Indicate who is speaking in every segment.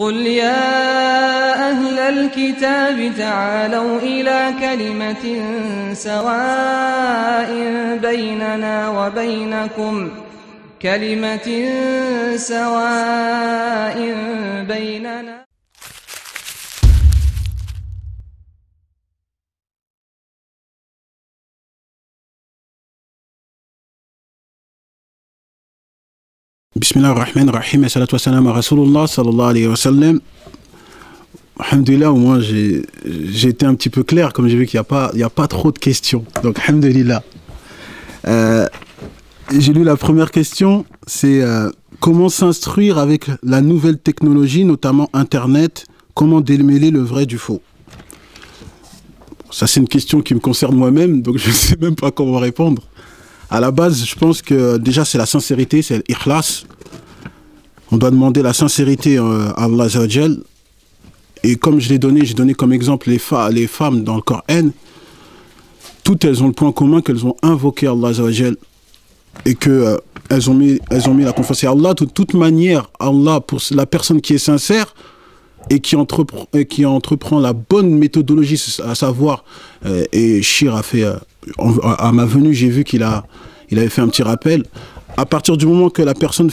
Speaker 1: قل يا أهل الكتاب تعالوا إلى كلمة سواء بيننا
Speaker 2: Bismillah ar-Rahman ar-Rahim, salatu wassalam à Rasulullah sallallahu alayhi wa sallam. Alhamdulillah, au moins j'ai été un petit peu clair, comme j'ai vu qu'il n'y a pas trop de questions. Donc, alhamdulillah. J'ai lu la première question, c'est comment s'instruire avec la nouvelle technologie, notamment Internet, comment démêler le vrai du faux. Ça, c'est une question qui me concerne moi-même, donc je ne sais même pas comment répondre. À la base, je pense que déjà c'est la sincérité, c'est l'ikhlas. On doit demander la sincérité à Allah Azza wa Jal. Et comme j'ai donné comme exemple les femmes dans le Coran, toutes elles ont le point commun qu'elles ont invoqué Allah Azza wa Jal et que elles ont mis la confiance à Allah. De toute manière, Allah, pour la personne qui est sincère et qui entreprend la bonne méthodologie, à savoir, et Shir a fait, à ma venue, j'ai vu qu'il avait fait un petit rappel. À partir du moment que la personne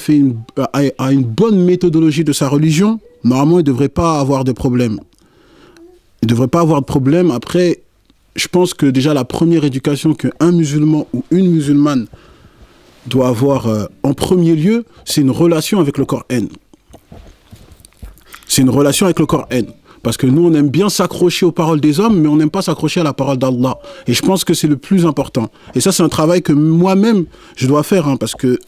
Speaker 2: a une bonne méthodologie de sa religion, normalement, il ne devrait pas avoir de problème. Il ne devrait pas avoir de problème. Après, je pense que déjà la première éducation qu'un musulman ou une musulmane doit avoir en premier lieu, c'est une relation avec le Coran. C'est une relation avec le Coran. Parce que nous, on aime bien s'accrocher aux paroles des hommes, mais on n'aime pas s'accrocher à la parole d'Allah. Et je pense que c'est le plus important. Et ça, c'est un travail que moi-même, je dois faire. Hein, parce que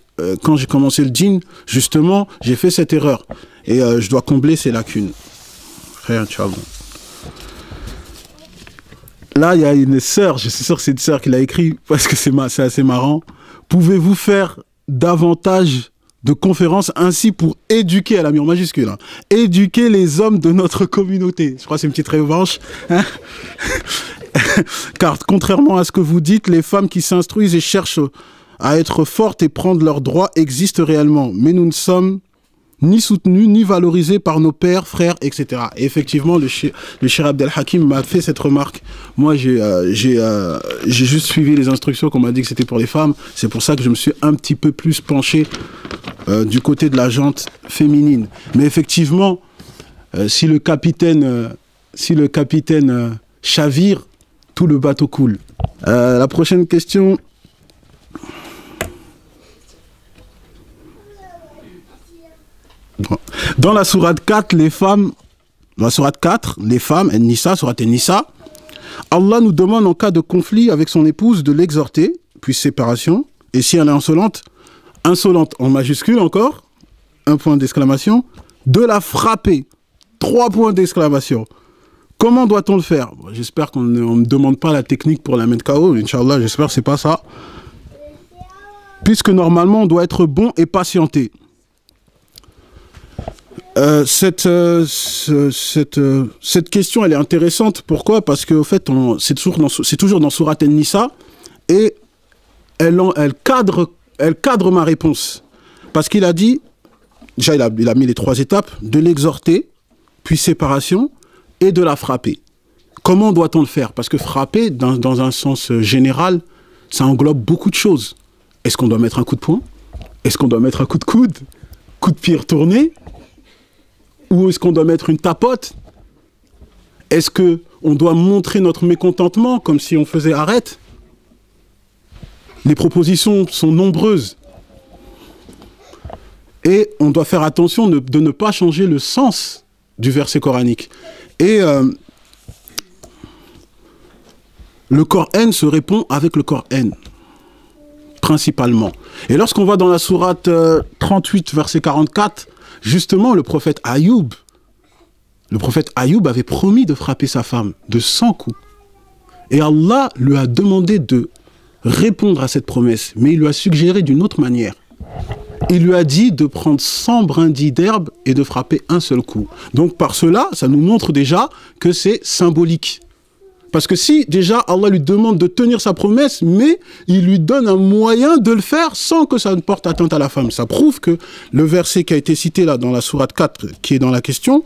Speaker 2: quand j'ai commencé le djinn, justement, j'ai fait cette erreur. Et je dois combler ces lacunes. Frère, Inch'Allah. Là, il y a une sœur, je suis sûr que c'est une sœur qui l'a écrit, parce que c'est assez marrant. Pouvez-vous faire davantage de conférences ainsi pour éduquer, elle a mis en majuscule, hein, éduquer les hommes de notre communauté. Je crois que c'est une petite revanche. Hein. Car contrairement à ce que vous dites, les femmes qui s'instruisent et cherchent à être fortes et prendre leurs droits existent réellement. Mais nous ne sommes ni soutenus, ni valorisés par nos pères, frères, etc. Et effectivement, le Cheikh Abdel Hakim m'a fait cette remarque. Moi, j'ai juste suivi les instructions qu'on m'a dit que c'était pour les femmes. C'est pour ça que je me suis un petit peu plus penché du côté de la jante féminine. Mais effectivement, si le capitaine chavire, tout le bateau coule. La prochaine question. Dans la sourate 4, les femmes, Nisa, sourate Nisa, Allah nous demande en cas de conflit avec son épouse de l'exhorter, puis séparation, et si elle est insolente en majuscule encore, un point d'exclamation, de la frapper, 3 points d'exclamation. Comment doit-on le faire? J'espère qu'on ne me demande pas la technique pour la mettre KO, Inch'Allah, j'espère que c'est pas ça. Puisque normalement on doit être bon et patienter. Cette question, elle est intéressante. Pourquoi? Parce qu'au fait, c'est toujours dans Sourate An-Nisa et elle cadre ma réponse. Parce qu'il a dit, déjà il a mis les 3 étapes, de l'exhorter, puis séparation et de la frapper. Comment doit-on le faire? Parce que frapper, dans un sens général, ça englobe beaucoup de choses. Est-ce qu'on doit mettre un coup de poing? Est-ce qu'on doit mettre un coup de coude? Coup de pied retourné? Ou est-ce qu'on doit mettre une tapote? Est-ce qu'on doit montrer notre mécontentement comme si on faisait arrête? Les propositions sont nombreuses. Et on doit faire attention de ne pas changer le sens du verset coranique. Et le Coran se répond avec le Coran, principalement. Et lorsqu'on va dans la sourate 38, verset 44, justement, le prophète Ayoub avait promis de frapper sa femme de 100 coups. Et Allah lui a demandé de répondre à cette promesse, mais il lui a suggéré d'une autre manière. Il lui a dit de prendre 100 brindilles d'herbe et de frapper un seul coup. Donc par cela, ça nous montre déjà que c'est symbolique. Parce que si déjà Allah lui demande de tenir sa promesse, mais il lui donne un moyen de le faire sans que ça ne porte atteinte à la femme. Ça prouve que le verset qui a été cité là dans la sourate 4, qui est dans la question,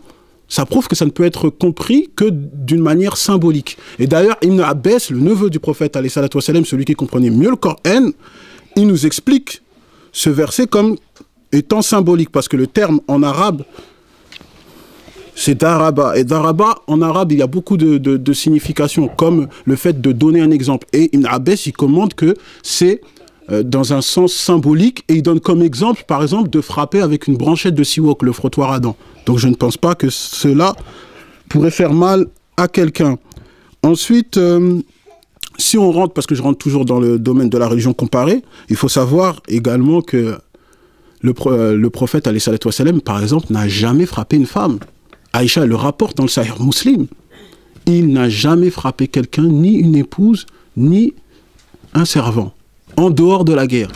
Speaker 2: ça prouve que ça ne peut être compris que d'une manière symbolique. Et d'ailleurs, Ibn Abbas, le neveu du prophète, alayhi salatu wassalam, celui qui comprenait mieux le Coran, il nous explique ce verset comme étant symbolique, parce que le terme en arabe, c'est daraba. Et daraba, en arabe, il y a beaucoup de significations, comme le fait de donner un exemple. Et Ibn Abbas, il commande que c'est dans un sens symbolique, et il donne comme exemple, par exemple, de frapper avec une branchette de siwak, le frottoir à dents. Donc je ne pense pas que cela pourrait faire mal à quelqu'un. Ensuite, si on rentre, parce que je rentre toujours dans le domaine de la religion comparée, il faut savoir également que le prophète, alayhi salatu wassalam, par exemple, n'a jamais frappé une femme. Aïcha le rapporte dans le Sahih Muslim. Il n'a jamais frappé quelqu'un, ni une épouse, ni un servant, en dehors de la guerre.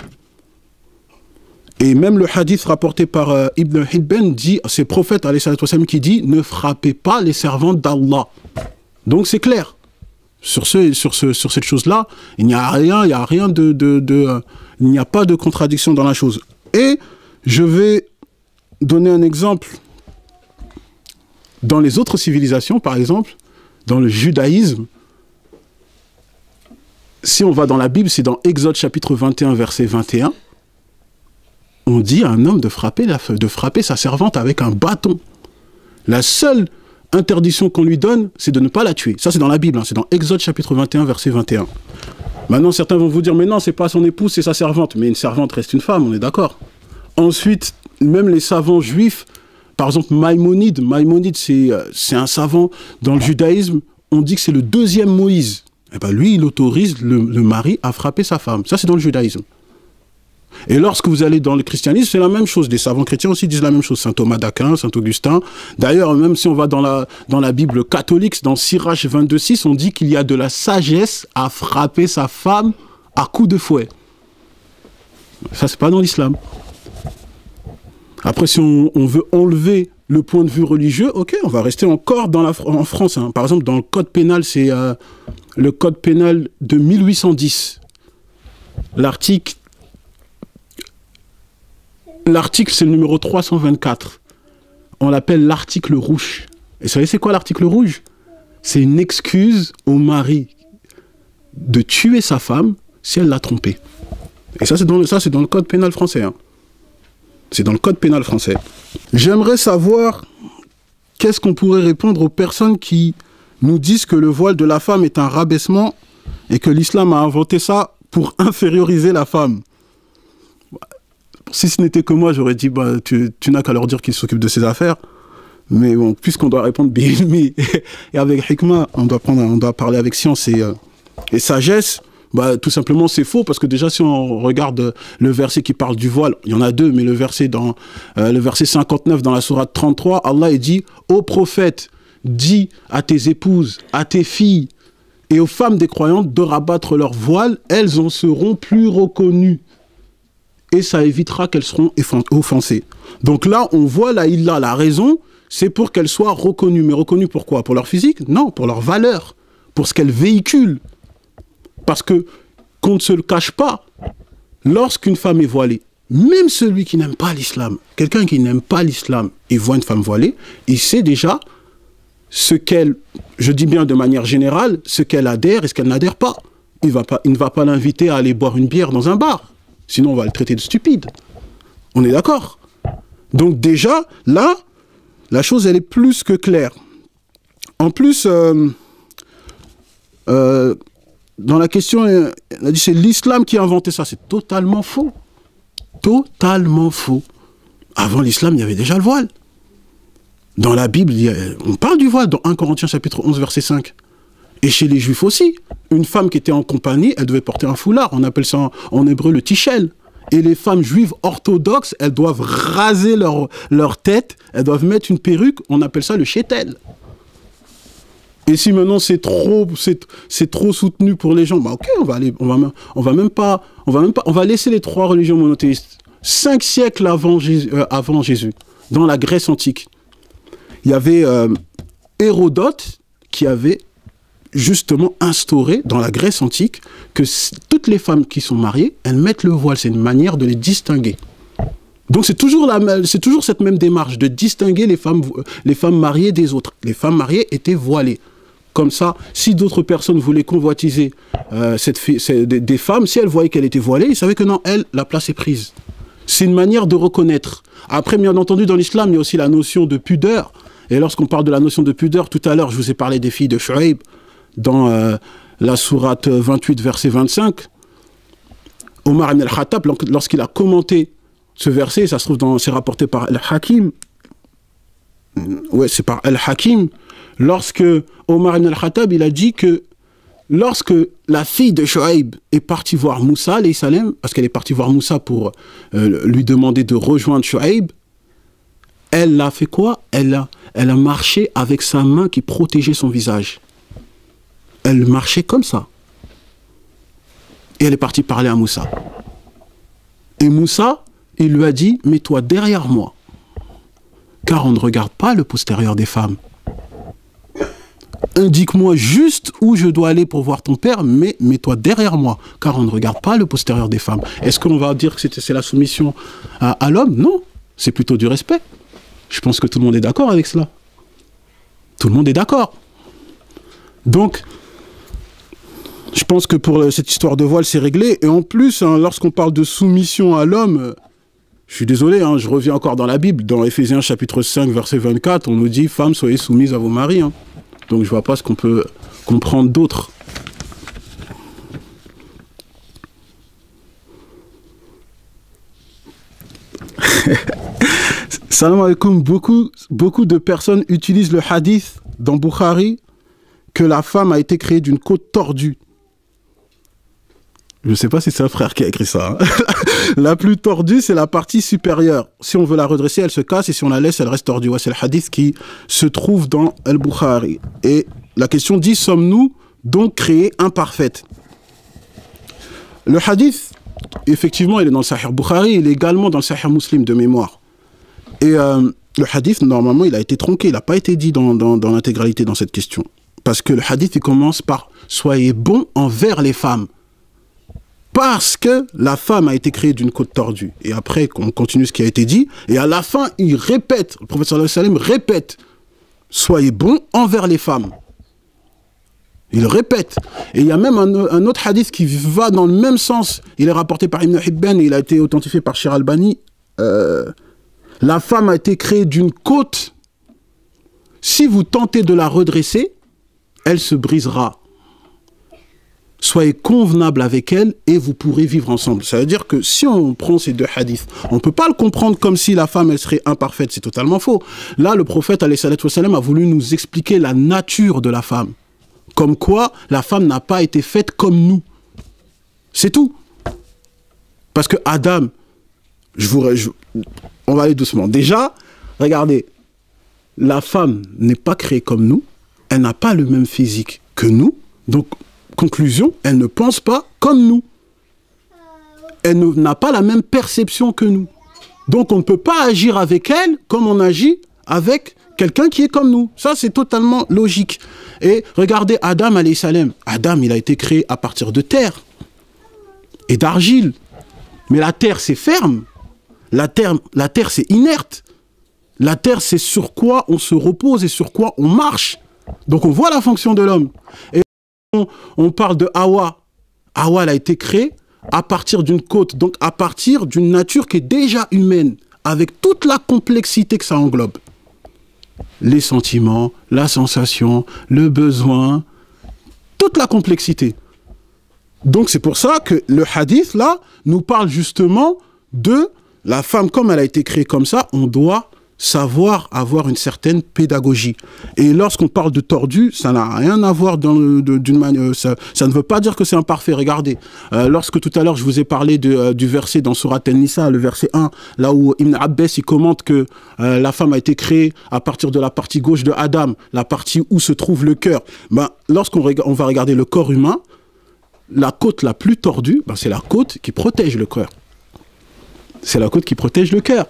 Speaker 2: Et même le hadith rapporté par Ibn Hibban dit, c'est le prophète alayhi salatu wassalam qui dit, ne frappez pas les servantes d'Allah. Donc c'est clair. Sur cette chose-là, il n'y a rien, il n'y a pas de contradiction dans la chose. Et je vais donner un exemple. Dans les autres civilisations, par exemple, dans le judaïsme, si on va dans la Bible, c'est dans Exode chapitre 21, verset 21, on dit à un homme de frapper sa servante avec un bâton. La seule interdiction qu'on lui donne, c'est de ne pas la tuer. Ça, c'est dans la Bible, hein, c'est dans Exode chapitre 21, verset 21. Maintenant, certains vont vous dire, mais non, c'est pas son épouse, c'est sa servante. Mais une servante reste une femme, on est d'accord. Ensuite, même les savants juifs, par exemple, Maïmonide, c'est un savant dans le judaïsme, on dit que c'est le deuxième Moïse. Et ben lui, il autorise le mari à frapper sa femme. Ça, c'est dans le judaïsme. Et lorsque vous allez dans le christianisme, c'est la même chose. Les savants chrétiens aussi disent la même chose. Saint Thomas d'Aquin, Saint Augustin. D'ailleurs, même si on va dans la Bible catholique, dans Sirach 22,6, on dit qu'il y a de la sagesse à frapper sa femme à coups de fouet. Ça, c'est pas dans l'islam. Après, si on veut enlever le point de vue religieux, ok, on va rester encore en France. Hein. Par exemple, dans le code pénal, c'est le code pénal de 1810. L'article, c'est le numéro 324. On l'appelle l'article rouge. Et vous savez, c'est quoi l'article rouge? C'est une excuse au mari de tuer sa femme si elle l'a trompé. Et ça, c'est dans le code pénal français. Hein. C'est dans le code pénal français. J'aimerais savoir qu'est-ce qu'on pourrait répondre aux personnes qui nous disent que le voile de la femme est un rabaissement et que l'islam a inventé ça pour inférioriser la femme. Si ce n'était que moi, j'aurais dit, bah, tu n'as qu'à leur dire qu'ils s'occupent de ses affaires. Mais bon, puisqu'on doit répondre bi-ilmi et avec hikmah, on doit parler avec science et sagesse. Bah, tout simplement, c'est faux, parce que déjà, si on regarde le verset qui parle du voile, il y en a deux, mais le verset 59 dans la sourate 33, Allah dit « Ô prophète, dis à tes épouses, à tes filles et aux femmes des croyantes de rabattre leur voile, elles en seront plus reconnues. Et ça évitera qu'elles seront offensées. » Donc là, on voit la raison, c'est pour qu'elles soient reconnues. Mais reconnues pourquoi? Pour leur physique? Non, pour leur valeur, pour ce qu'elles véhiculent. Parce que, qu'on ne se le cache pas, lorsqu'une femme est voilée, même celui qui n'aime pas l'islam, quelqu'un qui n'aime pas l'islam et voit une femme voilée, il sait déjà ce qu'elle, je dis bien de manière générale, ce qu'elle adhère et ce qu'elle n'adhère pas. Il ne va pas l'inviter à aller boire une bière dans un bar. Sinon, on va le traiter de stupide. On est d'accord? Donc déjà, là, la chose, elle est plus que claire. En plus, dans la question, elle a dit c'est l'islam qui a inventé ça. C'est totalement faux. Totalement faux. Avant l'islam, il y avait déjà le voile. Dans la Bible, on parle du voile dans 1 Corinthiens chapitre 11, verset 5. Et chez les Juifs aussi. Une femme qui était en compagnie, elle devait porter un foulard. On appelle ça en hébreu le tichel. Et les femmes juives orthodoxes, elles doivent raser leur tête. Elles doivent mettre une perruque. On appelle ça le chétel. Et si maintenant c'est trop soutenu pour les gens, bah ok, on va laisser les trois religions monothéistes. 5 siècles avant Jésus, dans la Grèce antique, il y avait Hérodote qui avait justement instauré dans la Grèce antique que toutes les femmes qui sont mariées, elles mettent le voile. C'est une manière de les distinguer. Donc c'est toujours cette même démarche de distinguer les femmes mariées des autres. Les femmes mariées étaient voilées. Comme ça, si d'autres personnes voulaient convoitiser des femmes, si elles voyaient qu'elle était voilée, ils savaient que non, elle, la place est prise. C'est une manière de reconnaître. Après, bien entendu, dans l'islam, il y a aussi la notion de pudeur. Et lorsqu'on parle de la notion de pudeur, tout à l'heure, je vous ai parlé des filles de Shu'aib dans la sourate 28, verset 25. Omar ibn al-Khattab, lorsqu'il a commenté ce verset, ça se trouve c'est rapporté par Al-Hakim. Ouais, c'est par Al-Hakim. Lorsque Omar ibn al-Khattab, il a dit que lorsque la fille de Shu'aib est partie voir Moussa, alayhi salam, parce qu'elle est partie voir Moussa pour lui demander de rejoindre Shu'aib, elle a fait quoi? Elle a marché avec sa main qui protégeait son visage. Elle marchait comme ça. Et elle est partie parler à Moussa. Et Moussa, il lui a dit, mets-toi derrière moi, car on ne regarde pas le postérieur des femmes. Indique-moi juste où je dois aller pour voir ton père, mais mets-toi derrière moi, car on ne regarde pas le postérieur des femmes. Est-ce qu'on va dire que c'est la soumission à l'homme? Non, c'est plutôt du respect. Je pense que tout le monde est d'accord avec cela. Tout le monde est d'accord. Donc, je pense que pour cette histoire de voile, c'est réglé. Et en plus, hein, lorsqu'on parle de soumission à l'homme, je suis désolé, hein, je reviens encore dans la Bible. Dans Éphésiens chapitre 5, verset 24, on nous dit « Femmes, soyez soumises à vos maris hein. ». Donc je ne vois pas ce qu'on peut comprendre d'autre. Salam alaikum. Beaucoup de personnes utilisent le hadith dans Bukhari que la femme a été créée d'une côte tordue. Je ne sais pas si c'est un frère qui a écrit ça. Hein. La plus tordue, c'est la partie supérieure. Si on veut la redresser, elle se casse, et si on la laisse, elle reste tordue. Ouais, c'est le hadith qui se trouve dans Al-Bukhari. Et la question dit, sommes-nous donc créés imparfaites? Le hadith, effectivement, il est dans le Sahih Bukhari, il est également dans le Sahih Muslim de mémoire. Et le hadith, normalement, il a été tronqué, il n'a pas été dit dans l'intégralité dans cette question. Parce que le hadith, il commence par « Soyez bons envers les femmes ». Parce que la femme a été créée d'une côte tordue. Et après, on continue ce qui a été dit. Et à la fin, il répète, le prophète sallallahu alayhi wa sallam répète « Soyez bons envers les femmes ». Il répète. Et il y a même un autre hadith qui va dans le même sens. Il est rapporté par Ibn Hibban et il a été authentifié par Shir Albani. La femme a été créée d'une côte. Si vous tentez de la redresser, elle se brisera. Soyez convenable avec elle et vous pourrez vivre ensemble. Ça veut dire que si on prend ces deux hadiths, on ne peut pas le comprendre comme si la femme, elle serait imparfaite. C'est totalement faux. Là, le prophète, alayhi salatu wa salam, a voulu nous expliquer la nature de la femme. Comme quoi, la femme n'a pas été faite comme nous. C'est tout. Parce que Adam, on va aller doucement. Déjà, regardez, la femme n'est pas créée comme nous. Elle n'a pas le même physique que nous. Donc, conclusion, elle ne pense pas comme nous. Elle n'a pas la même perception que nous. Donc, on ne peut pas agir avec elle comme on agit avec quelqu'un qui est comme nous. Ça, c'est totalement logique. Et regardez Adam, alayhi salam. Adam, il a été créé à partir de terre et d'argile. Mais la terre, c'est ferme. La terre, c'est inerte. La terre, c'est sur quoi on se repose et sur quoi on marche. Donc, on voit la fonction de l'homme. Et on parle de Hawa. Hawa, elle a été créée à partir d'une côte, donc à partir d'une nature qui est déjà humaine, avec toute la complexité que ça englobe. Les sentiments, la sensation, le besoin, toute la complexité. Donc c'est pour ça que le hadith, là, nous parle justement de la femme, comme elle a été créée comme ça, on doit savoir avoir une certaine pédagogie. Et lorsqu'on parle de tordu, ça n'a rien à voir d'une manière... Ça ne veut pas dire que c'est imparfait. Regardez, lorsque tout à l'heure je vous ai parlé du verset dans Surat An-Nisa, le verset 1, là où Ibn Abbas il commente que la femme a été créée à partir de la partie gauche de Adam, la partie où se trouve le cœur. Ben, lorsqu'on va regarder le corps humain, la côte la plus tordue, ben, c'est la côte qui protège le cœur. C'est la côte qui protège le cœur.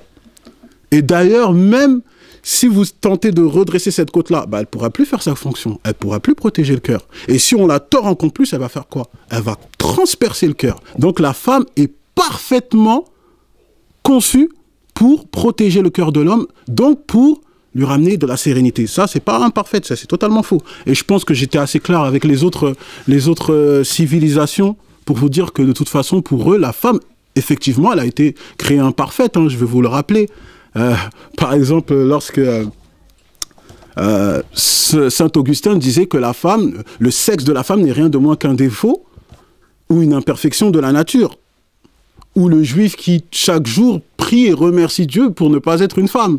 Speaker 2: Et d'ailleurs, même si vous tentez de redresser cette côte-là, bah, elle ne pourra plus faire sa fonction. Elle ne pourra plus protéger le cœur. Et si on la tord encore plus, elle va faire quoi? Elle va transpercer le cœur. Donc la femme est parfaitement conçue pour protéger le cœur de l'homme, donc pour lui ramener de la sérénité. Ça, c'est pas imparfait, ça, c'est totalement faux. Et je pense que j'étais assez clair avec les autres civilisations pour vous dire que de toute façon, pour eux, la femme, effectivement, elle a été créée imparfaite, hein, je vais vous le rappeler. Par exemple, lorsque Saint Augustin disait que la femme, le sexe de la femme n'est rien de moins qu'un défaut ou une imperfection de la nature. Ou le juif qui, chaque jour, prie et remercie Dieu pour ne pas être une femme.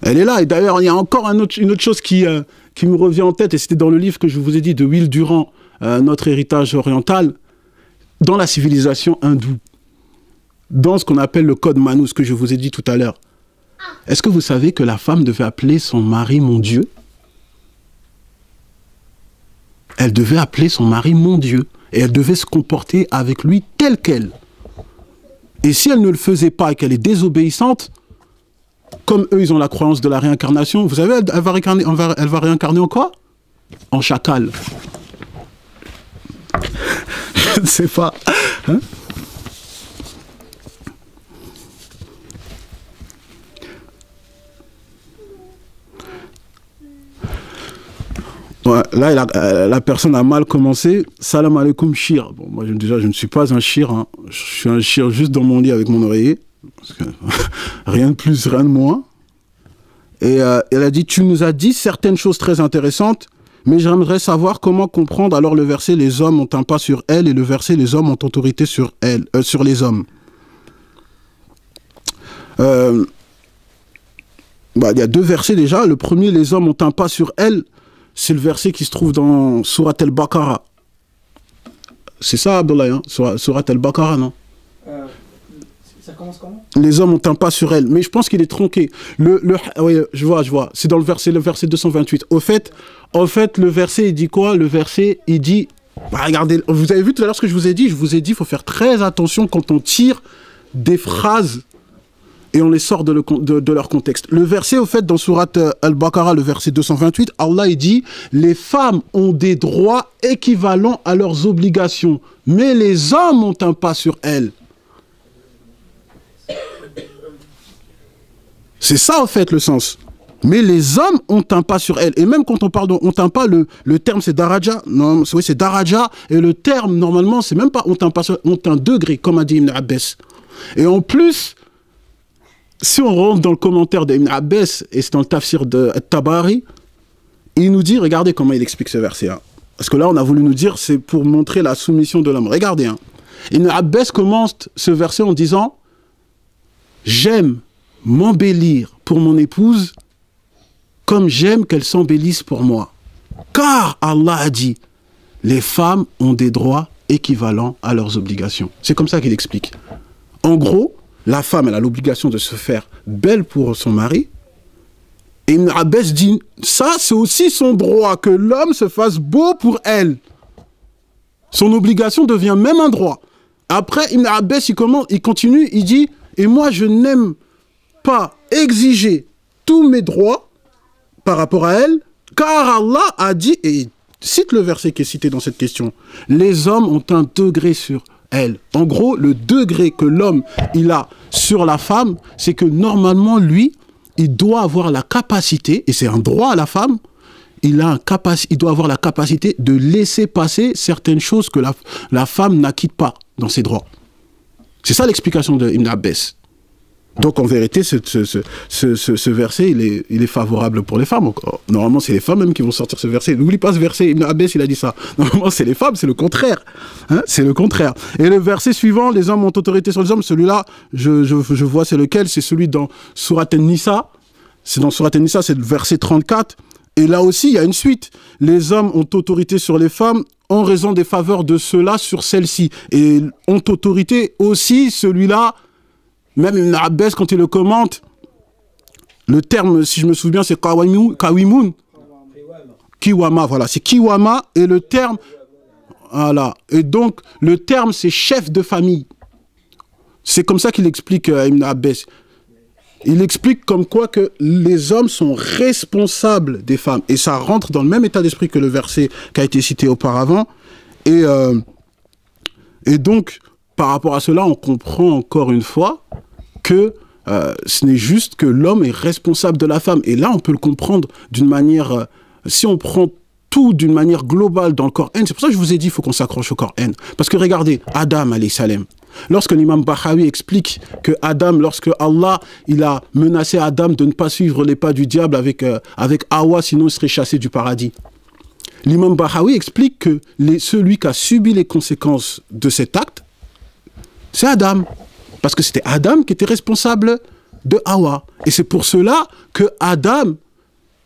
Speaker 2: Elle est là. Et d'ailleurs, il y a encore une autre chose qui me revient en tête, et c'était dans le livre que je vous ai dit de Will Durant, Notre héritage oriental, dans la civilisation hindoue, dans ce qu'on appelle le code Manu, ce que je vous ai dit tout à l'heure. Est-ce que vous savez que la femme devait appeler son mari mon Dieu? Elle devait appeler son mari mon Dieu. Et elle devait se comporter avec lui tel quel. Et si elle ne le faisait pas et qu'elle est désobéissante, comme eux, ils ont la croyance de la réincarnation, vous savez, elle va réincarner en quoi? En chacal. Je ne sais pas. Hein? Ouais, là, la personne a mal commencé. Salam alaikum, shir. Bon, moi, déjà, je ne suis pas un shir. Hein. Je suis un shir juste dans mon lit avec mon oreiller. Parce que rien de plus, rien de moins. Et elle a dit, tu nous as dit certaines choses très intéressantes, mais j'aimerais savoir comment comprendre alors le verset « Les hommes ont un pas sur elle » et le verset « Les hommes ont autorité sur elle, sur les hommes ». Il y a deux versets déjà. Le premier, « Les hommes ont un pas sur elle », c'est le verset qui se trouve dans Surat al-Baqarah. C'est ça, Abdullah, hein? Surat al-Baqarah, non?
Speaker 3: Ça commence comment?
Speaker 2: Les hommes ont un pas sur elle. Mais je pense qu'il est tronqué. Oui, je vois. C'est dans le verset 228. Au fait, le verset, il dit quoi? Le verset, il dit... Bah, regardez, vous avez vu tout à l'heure ce que je vous ai dit? Je vous ai dit, il faut faire très attention quand on tire des phrases et on les sort de leur contexte. Le verset, au fait, dans Surat al-Baqarah, le verset 228, Allah, il dit « Les femmes ont des droits équivalents à leurs obligations, mais les hommes ont un pas sur elles. » C'est ça, en fait, le sens. Mais les hommes ont un pas sur elles. Et même quand on parle d'ont un pas, le terme, c'est daraja. Non, oui, c'est daraja. Et le terme, normalement, c'est même pas ont un pas sur elles, ont un degré, comme a dit Ibn Abbas. Et en plus... Si on rentre dans le commentaire d'Ibn Abbas, et c'est dans le tafsir de Tabari, il nous dit, regardez comment il explique ce verset. Hein. Parce que là, on a voulu nous dire, c'est pour montrer la soumission de l'homme. Regardez. Hein. Ibn Abbas commence ce verset en disant, j'aime m'embellir pour mon épouse comme j'aime qu'elle s'embellisse pour moi. Car Allah a dit, les femmes ont des droits équivalents à leurs obligations. C'est comme ça qu'il explique. En gros, la femme, elle a l'obligation de se faire belle pour son mari. Et Ibn Abbas dit, ça, c'est aussi son droit, que l'homme se fasse beau pour elle. Son obligation devient même un droit. Après, Ibn Abbas, il continue, il dit, et moi, je n'aime pas exiger tous mes droits par rapport à elle, car Allah a dit, et il cite le verset qui est cité dans cette question, les hommes ont un degré sur elle. En gros, le degré que l'homme il a sur la femme, c'est que normalement, lui, il doit avoir la capacité, et c'est un droit à la femme, il doit avoir la capacité de laisser passer certaines choses que la femme n'acquitte pas dans ses droits. C'est ça l'explication de Ibn Abbas. Donc en vérité, ce verset, il est favorable pour les femmes. Normalement, c'est les femmes même qui vont sortir ce verset. N'oublie pas ce verset, Ibn Abbas, il a dit ça. Normalement, c'est les femmes, c'est le contraire. Hein, c'est le contraire. Et le verset suivant, les hommes ont autorité sur les hommes, celui-là, je vois c'est lequel, c'est celui dans Surat An-Nisa. C'est dans Surat An-Nisa, c'est le verset 34. Et là aussi, il y a une suite. Les hommes ont autorité sur les femmes en raison des faveurs de ceux-là sur celles-ci. Et ont autorité aussi, celui-là, même Ibn Abbas, quand il le commente, le terme, si je me souviens, c'est kawimun. Kiwama, voilà. C'est kiwama et le terme... Voilà. Et donc, le terme, c'est chef de famille. C'est comme ça qu'il explique Ibn Abbas. il explique comme quoi que les hommes sont responsables des femmes. Et ça rentre dans le même état d'esprit que le verset qui a été cité auparavant. Et donc, par rapport à cela, on comprend encore une fois que ce n'est juste que l'homme est responsable de la femme. Et là, on peut le comprendre d'une manière... si on prend tout d'une manière globale dans le Coran, c'est pour ça que je vous ai dit qu'il faut qu'on s'accroche au Coran. Parce que regardez, Adam, alayhi salam, lorsque l'imam Bahawi explique que Adam, lorsque Allah il a menacé Adam de ne pas suivre les pas du diable avec Hawa, sinon il serait chassé du paradis. L'imam Bahawi explique que celui qui a subi les conséquences de cet acte, c'est Adam. Parce que c'était Adam qui était responsable de Hawa. Et c'est pour cela que Adam,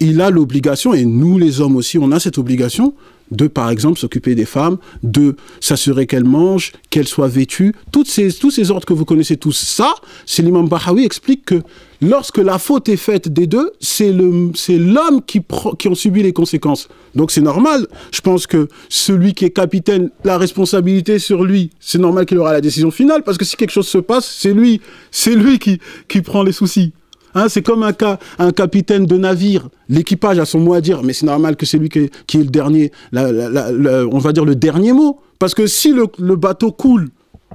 Speaker 2: il a l'obligation, et nous les hommes aussi, on a cette obligation de, par exemple, s'occuper des femmes, de s'assurer qu'elles mangent, qu'elles soient vêtues. Tous ces ordres que vous connaissez tous, ça, c'est l'imam Bahawi explique que lorsque la faute est faite des deux, c'est l'homme qui en subit les conséquences. Donc c'est normal. Je pense que celui qui est capitaine, la responsabilité sur lui, c'est normal qu'il aura la décision finale, parce que si quelque chose se passe, c'est lui qui prend les soucis. Hein, c'est comme un capitaine de navire. L'équipage a son mot à dire, mais c'est normal que c'est lui qui est le dernier, on va dire le dernier mot. Parce que si le bateau coule,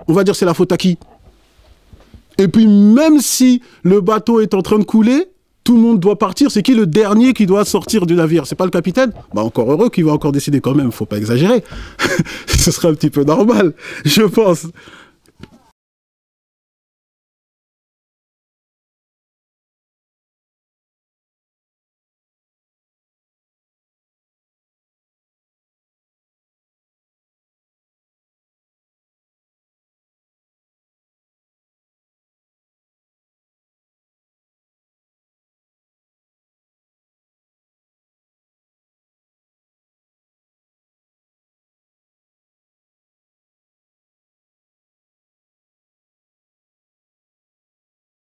Speaker 2: on va dire c'est la faute à qui? Et puis même si le bateau est en train de couler, tout le monde doit partir. C'est qui le dernier qui doit sortir du navire? C'est pas le capitaine? Bah encore heureux qu'il va encore décider quand même, faut pas exagérer. Ce serait un petit peu normal, je pense.